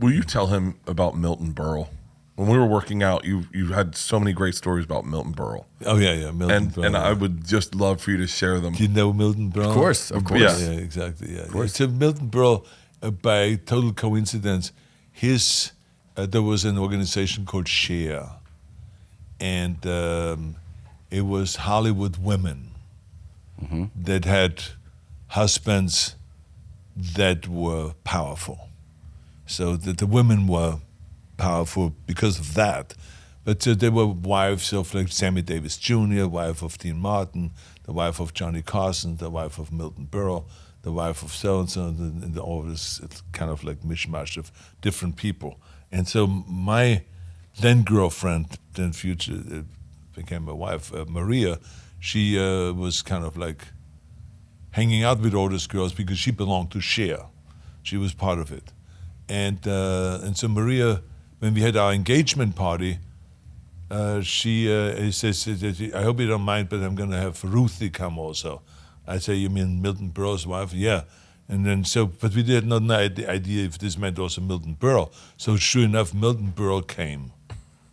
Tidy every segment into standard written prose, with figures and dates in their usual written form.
Will you tell him about Milton Berle? When we were working out, you had so many great stories about Milton Berle. Oh yeah, Milton Berle. And I would just love for you to share them. Do you know Milton Berle? Of course. Yeah. Yeah, exactly. Yeah. So Milton Berle, by total coincidence, there was an organization called Share, and it was Hollywood women that had husbands that were powerful. So the women were powerful because of that. But they were wives of like Sammy Davis Jr., wife of Dean Martin, the wife of Johnny Carson, the wife of Milton Berle, the wife of so-and-so, and all this kind of like mishmash of different people. And so my then girlfriend, then future, became my wife, Maria, she was kind of like hanging out with all these girls because she belonged to Share. She was part of it. And so Maria, when we had our engagement party, she says, I hope you don't mind, but I'm going to have Ruthie come also. I say, you mean Milton Berle's wife? Yeah. And then but we did not know the idea if this meant also Milton Berle. So sure enough, Milton Berle came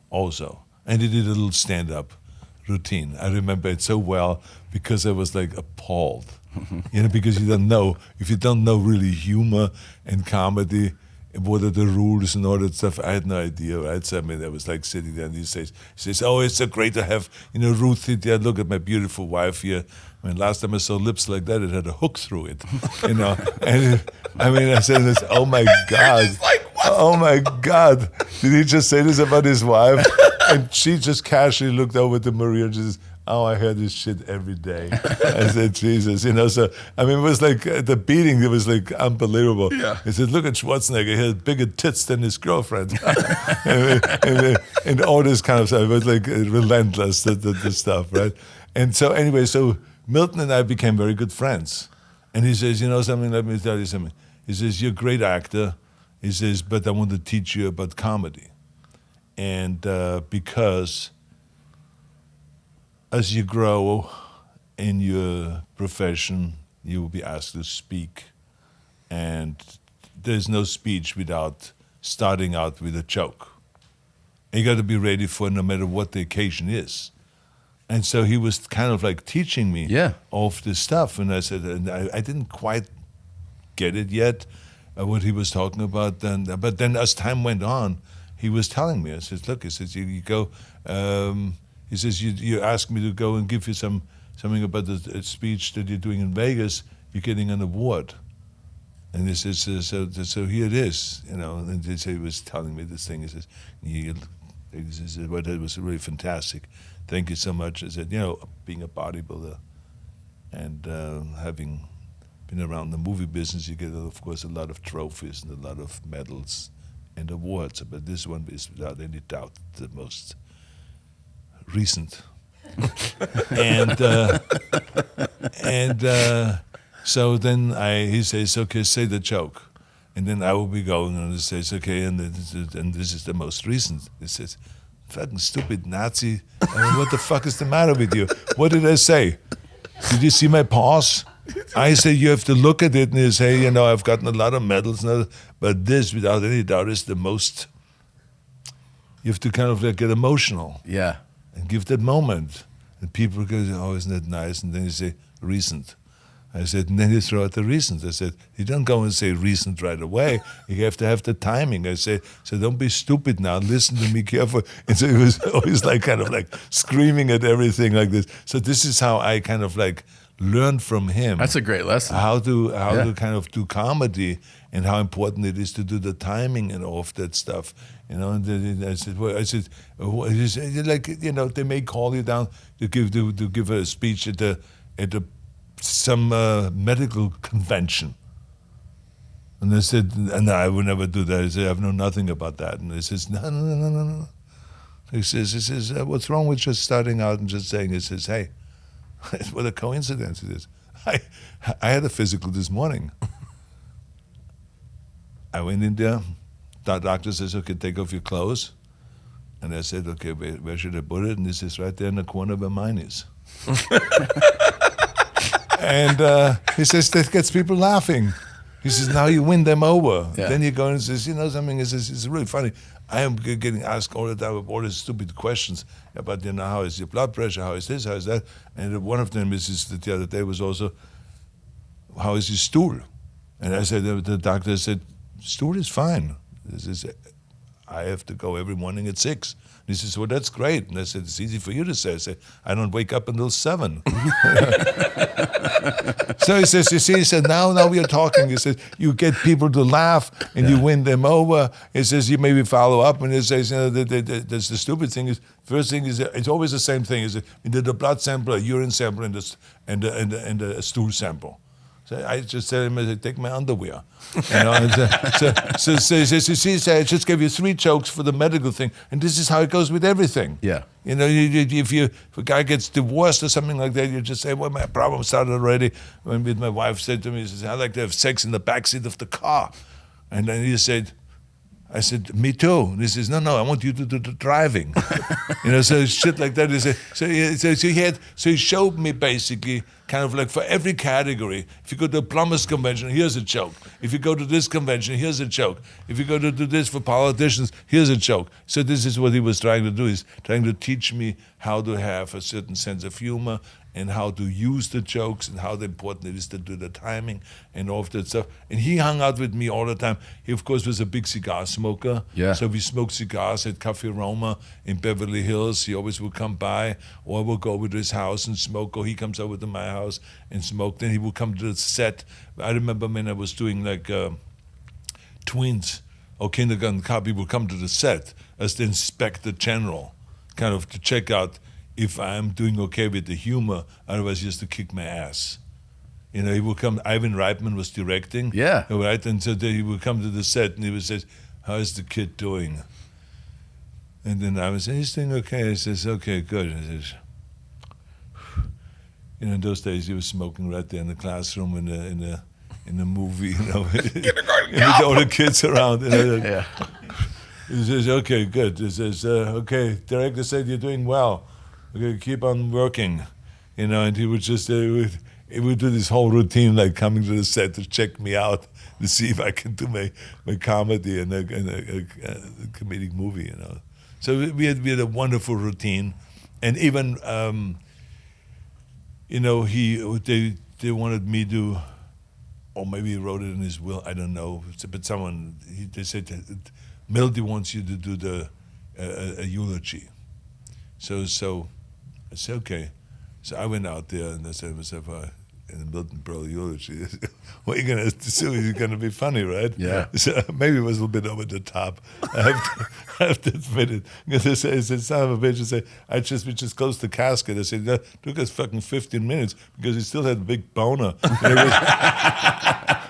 also. And he did a little stand-up routine. I remember it so well because I was like appalled. Because you don't know, if you don't know really humor and comedy, what are the rules and all that stuff? I had no idea, right? So I mean, I was like sitting there, and he says, "Oh, it's so great to have, Ruthie there. Look at my beautiful wife here." I mean, last time I saw lips like that, it had a hook through it, And I said this, "Oh my God, oh my God, did he just say this about his wife?" And she just casually looked over to Maria and just. Oh, I heard this shit every day. I said, Jesus, So, I mean, it was like the beating, it was like unbelievable. Yeah. He said, look at Schwarzenegger, he had bigger tits than his girlfriend. and all this kind of stuff. It was like relentless, the stuff, right? And so anyway, so Milton and I became very good friends. And he says, something, let me tell you something. He says, you're a great actor. He says, but I want to teach you about comedy. And because as you grow in your profession, you will be asked to speak. And there's no speech without starting out with a joke. And you got to be ready for it no matter what the occasion is. And so he was kind of like teaching me of this stuff. And I said, and I didn't quite get it yet, what he was talking about. But then as time went on, he was telling me, I said, look, he says, you go, he says, you asked me to go and give you something about the speech that you're doing in Vegas, you're getting an award. And he says, so here it is, And he was telling me this thing. He says, well, that was really fantastic. Thank you so much. I said, being a bodybuilder and having been around the movie business, you get, of course, a lot of trophies and a lot of medals and awards. But this one is, without any doubt, the most recent. So then he says, okay, say the joke. And then I will be going and he says, okay, and this is the most recent. He says, fucking stupid Nazi. I mean, what the fuck is the matter with you? What did I say? Did you see my paws? I say you have to look at it and you say, I've gotten a lot of medals, but this, without any doubt, is the most. You have to kind of like get emotional. Yeah. And give that moment. And people go, oh, isn't that nice? And then you say, recent. I said, and then you throw out the recent. I said, you don't go and say recent right away. You have to have the timing. I said, so don't be stupid now. Listen to me carefully. And so it was always like kind of like screaming at everything like this. So this is how I kind of like learned from him. That's a great lesson. How to kind of do comedy and how important it is to do the timing and all of that stuff. And then I said, like, they may call you down to give a speech at some medical convention. And I said, no, I would never do that. I said, I've known nothing about that. And he says, no. He says, what's wrong with just starting out and just saying, he says, hey, what a coincidence it is. I had a physical this morning. I went in there. The doctor says, okay, take off your clothes. And I said, okay, where should I put it? And he says, right there in the corner where mine is. And he says, that gets people laughing. He says, now you win them over. Yeah. Then you go and says, you know something, he says, it's really funny. I am getting asked all the time about all these stupid questions about, you know, how is your blood pressure, how is this, how is that? And one of them is the other day was also, how is your stool? And I said, the doctor said, stool is fine. This is, I have to go every morning at 6. And he says, well, that's great. And I said, it's easy for you to say. I said, I don't wake up until 7. So he says, you see, he said, now we are talking. He says, you get people to laugh and you win them over. He says, you maybe follow up. And he says, you know, that's the stupid thing is, first thing is, it's always the same thing. Is we did a blood sample, a urine sample, and a stool sample. So I just tell him, I said, take my underwear. You know, and so he says, you see, I just gave you 3 jokes for the medical thing, and this is how it goes with everything. Yeah. You know, if a guy gets divorced or something like that, you just say, well, my problem started already when my wife said to me, she said, I like to have sex in the backseat of the car. And then he said, I said, me too. And he says, no, I want you to do the driving. You know, so shit like that. He said, so he showed me basically kind of like for every category. If you go to a plumbers convention, here's a joke. If you go to this convention, here's a joke. If you go to do this for politicians, here's a joke. So this is what he was trying to do. He's trying to teach me how to have a certain sense of humor and how to use the jokes and how important it is to do the timing and all of that stuff. And he hung out with me all the time. He, of course, was a big cigar smoker. Yeah. So we smoked cigars at Cafe Roma in Beverly Hills. He always would come by, or I would go over to his house and smoke, or he comes over to my house and smoke. Then he would come to the set. I remember when I was doing like Twins or Kindergarten Cop, he would come to the set as the inspector general, kind of to check out if I'm doing okay with the humor, otherwise he has to kick my ass. You know, he would come, Ivan Reitman was directing. Yeah. Right, and so he would come to the set and he would say, how's the kid doing? And then I would say, he's doing okay. He says, okay, good. He says, you know, in those days he was smoking right there in the classroom in the movie, you know, with all the kids around. You know, Yeah. He says, okay, good. He says, okay, director said you're doing well. Okay, keep on working, you know. And he would just he would do this whole routine, like coming to the set to check me out to see if I can do my comedy and a comedic movie, you know. So we had a wonderful routine, and even you know, they wanted me to, or maybe he wrote it in his will, I don't know. But they said Milty wants you to do a eulogy. So I said, okay. So I went out there and I said to myself, in the Milton Berle eulogy, what are you going to do? It's going to be funny, right? Yeah. So maybe it was a little bit over the top. I have to admit it. Because I said, son of a bitch, we just closed the casket. I said, that took us fucking 15 minutes because he still had a big boner.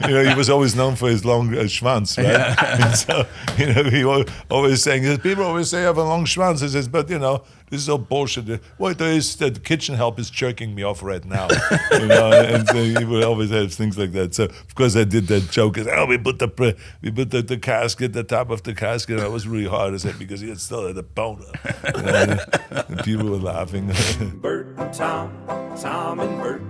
You know, he was always known for his long schwanz, right? Yeah. And so, you know, he always saying, people always say I have a long schwanz. He says, but, you know, this is all bullshit. What there is, the kitchen help is jerking me off right now. You know, and so he would always have things like that. So, of course, I did that joke. I said, we put the casket, the top of the casket. And that was really hard, I said, because he still had a boner. You know, and people were laughing. Bert and Tom, Tom and Bert.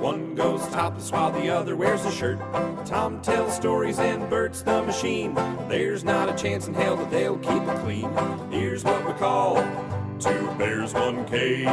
One goes topless while the other wears a shirt. Tom tells stories and Bert's the machine. There's not a chance in hell that they'll keep it clean. Here's what we call 2 bears, 1 cave.